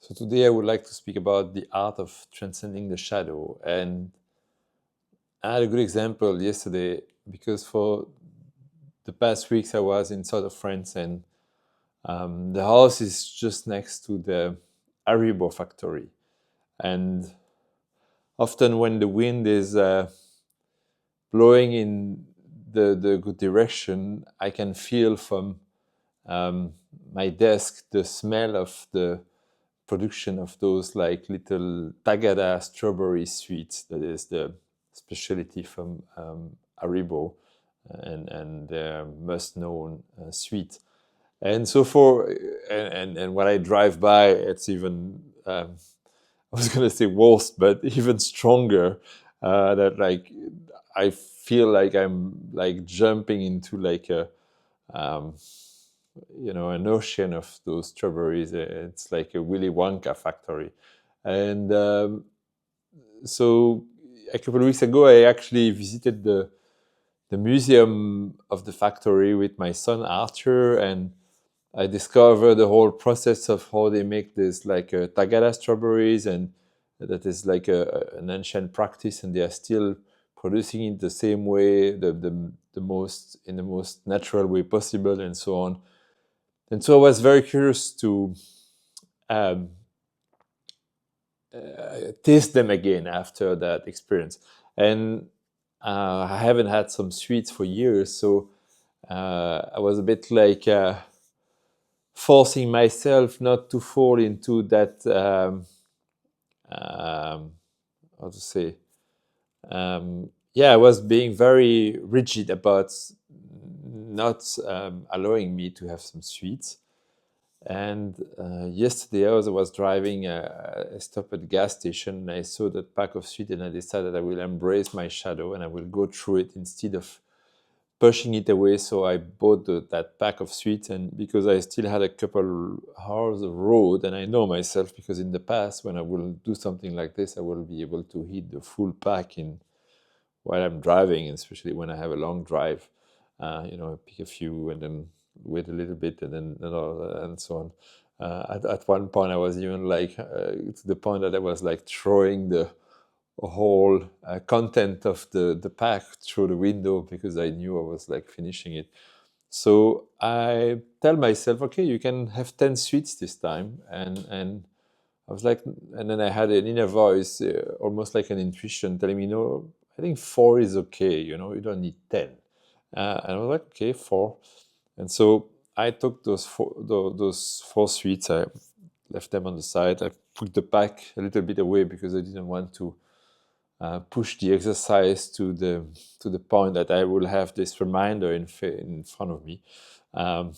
So today I would like to speak about the art of transcending the shadow. And I had a good example yesterday because for the past weeks I was in south of France, and the house is just next to the Haribo factory. And often when the wind is blowing in the good direction, I can feel from my desk the smell of the production of those like little Tagada strawberry sweets. That is the specialty from Haribo and their most known sweet. And so and when I drive by, it's even I was gonna say worse, but even stronger. That like I feel like I'm like jumping into like a um, an ocean of those strawberries. It's like a Willy Wonka factory. And so a couple of weeks ago, I actually visited the museum of the factory with my son Arthur, and I discovered the whole process of how they make this like Tagada strawberries, and that is like an ancient practice, and they are still producing it the same way, the most in the most natural way possible, and so on. And so I was very curious to um, taste them again after that experience. And I haven't had some sweets for years, so I was a bit like forcing myself not to fall into that, how to say, yeah, I was being very rigid about not allowing me to have some sweets. And yesterday, as I was driving, I stopped at the gas station and I saw that pack of sweets, and I decided I will embrace my shadow and I will go through it instead of pushing it away. So I bought that pack of sweets, and because I still had a couple hours of road, and I know myself because in the past, when I will do something like this, I will be able to hit the full pack in while I'm driving, especially when I have a long drive. I pick a few and then wait a little bit, and then and so on. At one point, I was even like to the point that I was like throwing the whole content of the pack through the window because I knew I was like finishing it. So I tell myself, okay, you can have 10 sweets this time, and I was like, and then I had an inner voice, almost like an intuition, telling me, no, I think 4 is okay. You don't need 10. And I was like, okay, 4. And so I took those 4 sweets. I left them on the side. I put the pack a little bit away because I didn't want to push the exercise to the point that I will have this reminder in front of me. And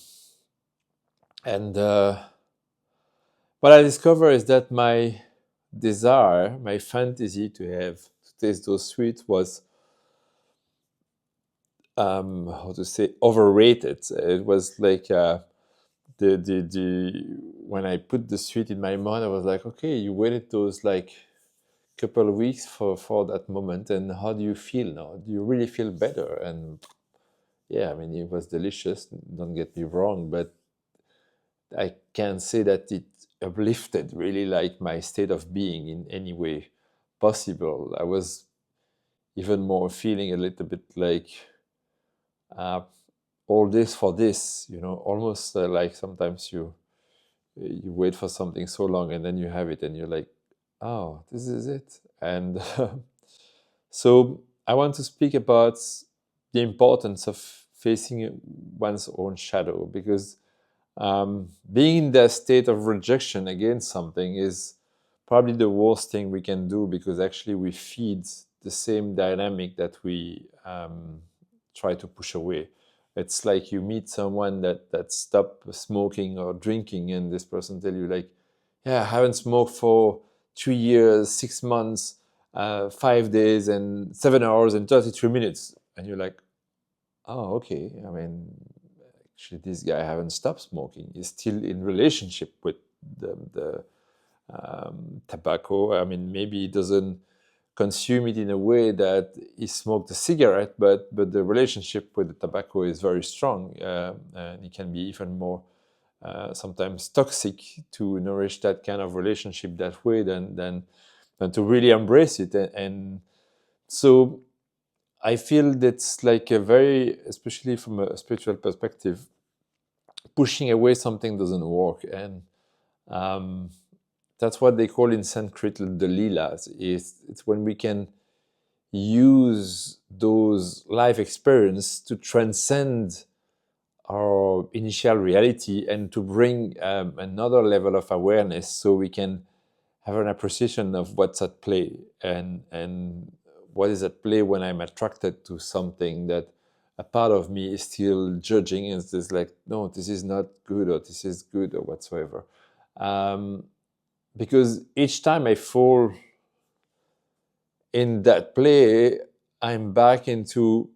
what I discovered is that my desire, my fantasy to taste those sweets was how to say, overrated. It was like the when I put the sweet in my mouth, I was like, okay, you waited those like couple of weeks for that moment, and how do you feel now? Do you really feel better? And yeah, I mean, it was delicious, don't get me wrong, but I can't say that it uplifted really like my state of being in any way possible. I was even more feeling a little bit like uh, all this for this, almost like sometimes you wait for something so long and then you have it and you're like, oh, this is it. And so I want to speak about the importance of facing one's own shadow, because being in that state of rejection against something is probably the worst thing we can do, because actually we feed the same dynamic that we try to push away. It's like you meet someone that stopped smoking or drinking, and this person tell you like, yeah, I haven't smoked for 3 years, 6 months, 5 days and 7 hours and 33 minutes. And you're like, oh, okay. I mean, actually, this guy haven't stopped smoking. He's still in relationship with the tobacco. I mean, maybe he doesn't consume it in a way that he smoked a cigarette, but the relationship with the tobacco is very strong, and it can be even more sometimes toxic to nourish that kind of relationship that way than to really embrace it. And so I feel that's like a very, especially from a spiritual perspective, pushing away something doesn't work. And that's what they call in Sanskrit the Līlās. It's when we can use those life experience to transcend our initial reality and to bring another level of awareness, so we can have an appreciation of what's at play and what is at play when I'm attracted to something that a part of me is still judging and is like, no, this is not good, or this is good, or whatsoever. Because each time I fall in that play, I'm back into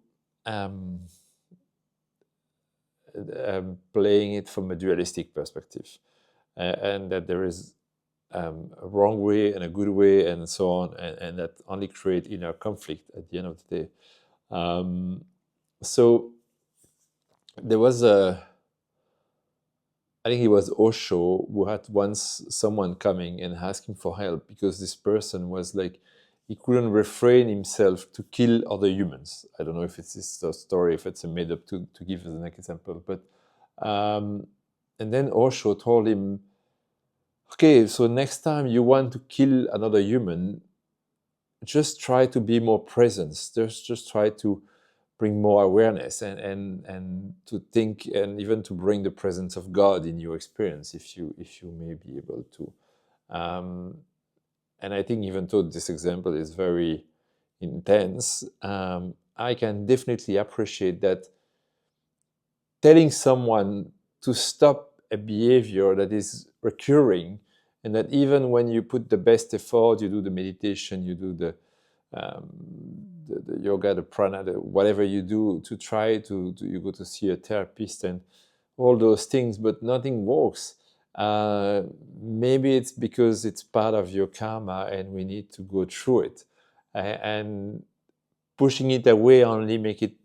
playing it from a dualistic perspective, and that there is a wrong way and a good way and so on, and that only create inner conflict at the end of the day. So there was I think it was Osho, who had once someone coming and asking for help because this person was like, he couldn't refrain himself to kill other humans. I don't know if it's this story, if it's a made up to give as an example, but and then Osho told him, okay, so next time you want to kill another human, just try to be more present. Just try to bring more awareness and to think, and even to bring the presence of God in your experience, if you may be able to. And I think even though this example is very intense, I can definitely appreciate that telling someone to stop a behavior that is recurring, and that even when you put the best effort, you do the meditation, you do the yoga, the prana, whatever you do to try to you go to see a therapist and all those things, but nothing works. Maybe it's because it's part of your karma and we need to go through it. And pushing it away only make it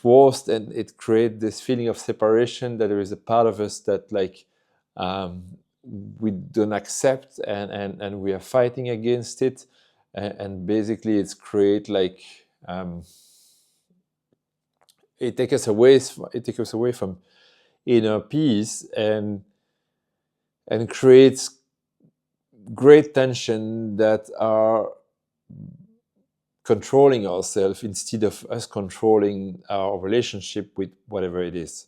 worse, and it creates this feeling of separation, that there is a part of us that like we don't accept, and we are fighting against it, and basically it's create like it takes us away from inner peace, and creates great tension that are controlling ourselves instead of us controlling our relationship with whatever it is,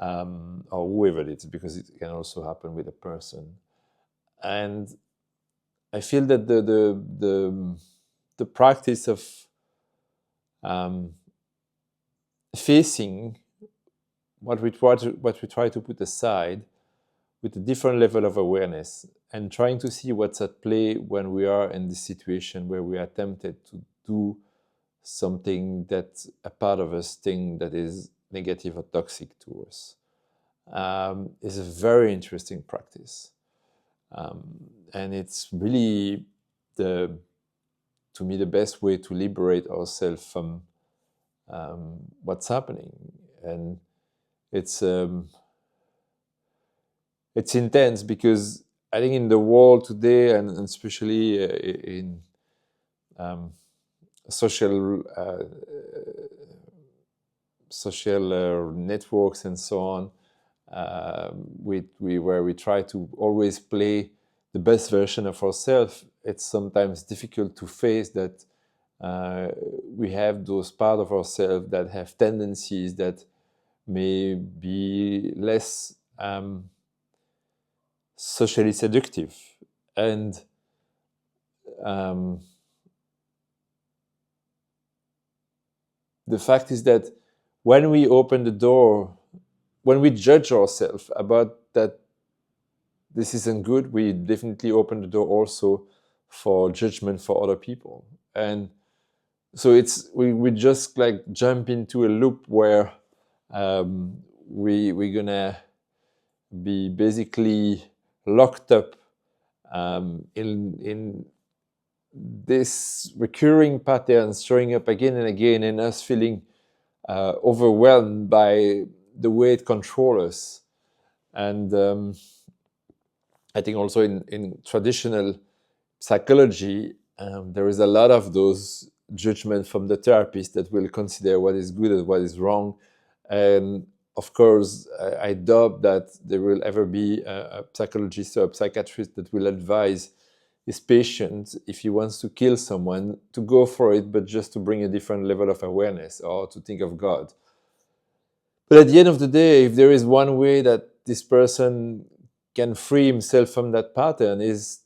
or whoever it is, because it can also happen with a person. And I feel that the practice of facing what we try to put aside with a different level of awareness, and trying to see what's at play when we are in this situation where we are tempted to do something that a part of us think that is negative or toxic to us, is a very interesting practice. And it's really to me the best way to liberate ourselves from what's happening. And it's intense, because I think in the world today, and especially in social networks and so on, where we try to always play the best version of ourselves, it's sometimes difficult to face that we have those parts of ourselves that have tendencies that may be less socially seductive. And the fact is that when we open the door, when we judge ourselves about that this isn't good, we definitely open the door also for judgment for other people. And so we just like jump into a loop where we're gonna be basically locked up in this recurring patterns showing up again and again, and us feeling overwhelmed by the way it controls us. And I think also in traditional psychology, there is a lot of those judgments from the therapist that will consider what is good and what is wrong. And of course, I doubt that there will ever be a psychologist or a psychiatrist that will advise his patient, if he wants to kill someone, to go for it, but just to bring a different level of awareness or to think of God. But at the end of the day, if there is one way that this person can free himself from that pattern, is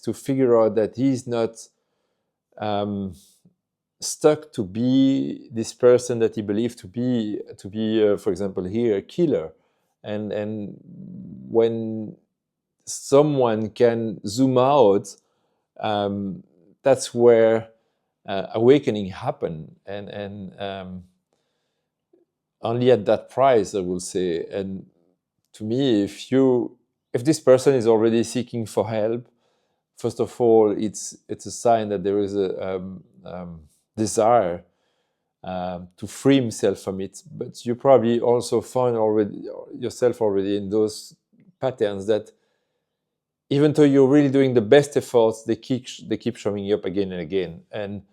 to figure out that he's not stuck to be this person that he believed to be, for example, here, a killer. And when someone can zoom out, that's where awakening happen. And only at that price, I will say. And to me, if this person is already seeking for help, first of all, it's a sign that there is a desire to free himself from it. But you probably also found yourself already in those patterns that, even though you're really doing the best efforts, they keep showing up again and again. And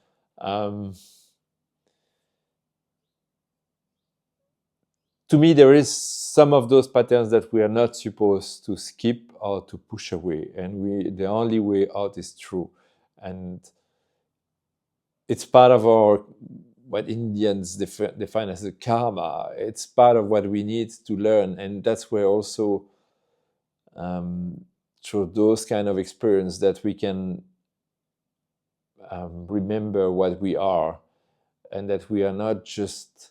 to me, there is some of those patterns that we are not supposed to skip or to push away, and the only way out is through. And it's part of what Indians define as a karma. It's part of what we need to learn, and that's where also through those kind of experience that we can remember what we are, and that we are not just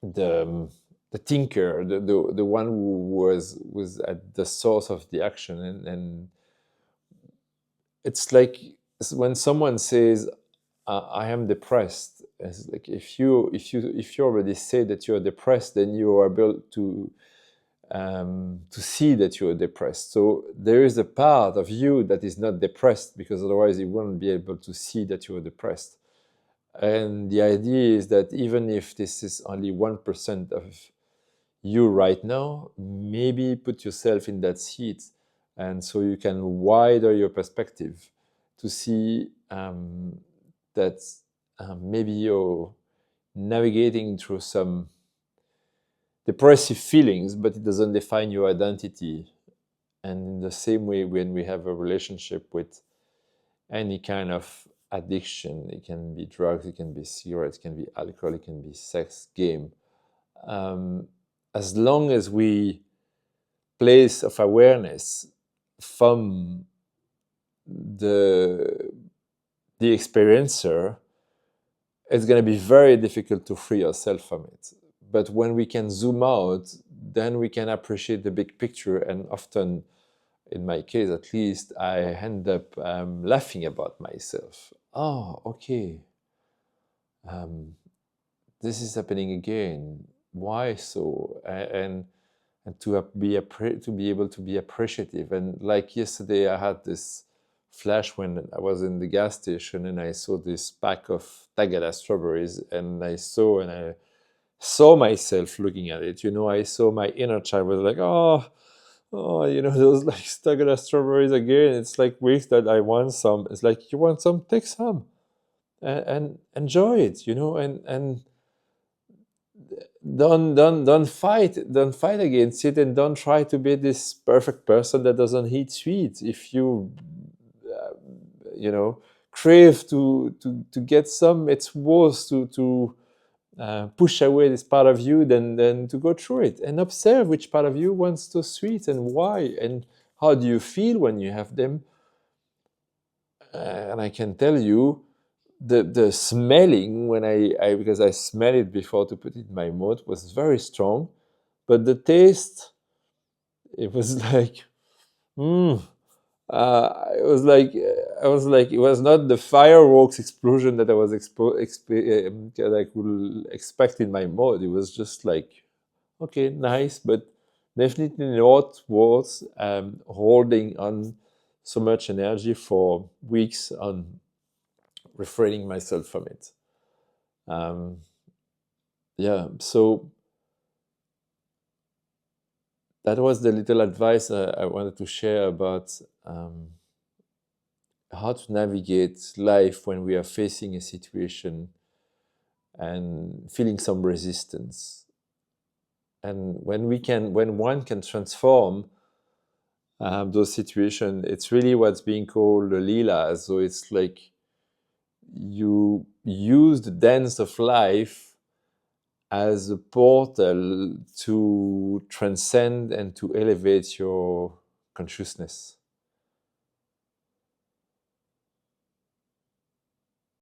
the thinker, the one who was at the source of the action. And it's like when someone says, I am depressed, it's like if you already say that you're depressed, then you are able to see that you are depressed. So there is a part of you that is not depressed, because otherwise you wouldn't be able to see that you are depressed. And the idea is that even if this is only 1% of you right now, maybe put yourself in that seat, and so you can widen your perspective to see that maybe you're navigating through some depressive feelings, but it doesn't define your identity. And in the same way, when we have a relationship with any kind of addiction, it can be drugs, it can be cigarettes, it can be alcohol, it can be sex, game. As long as we place of awareness from the experiencer, it's going to be very difficult to free ourselves from it. But when we can zoom out, then we can appreciate the big picture. And often, in my case at least, I end up laughing about myself. Oh, okay. This is happening again. Why so? And to be able to be appreciative. And like yesterday, I had this flash when I was in the gas station and I saw this pack of Tagada strawberries, and I saw myself looking at it. I saw my inner child was like, oh, those like Tagada strawberries again. It's like weeks that I want some. It's like, you want some? Take some and enjoy it. And don't fight against it, and don't try to be this perfect person that doesn't eat sweets. If you crave to get some, it's worse to push away this part of you than to go through it and observe which part of you wants those sweets and why, and how do you feel when you have them. And I can tell you, the smelling, when I because I smelled it before to put it in my mouth, was very strong, but the taste, it was like, it was like it was not the fireworks explosion that I was that I could expect in my mouth. It was just like, okay, nice, but definitely not worth holding on so much energy for weeks on refraining myself from it. So that was the little advice I wanted to share about how to navigate life when we are facing a situation and feeling some resistance. And when one can transform those situations, it's really what's being called the Līlā. So it's like you use the dance of life as a portal to transcend and to elevate your consciousness.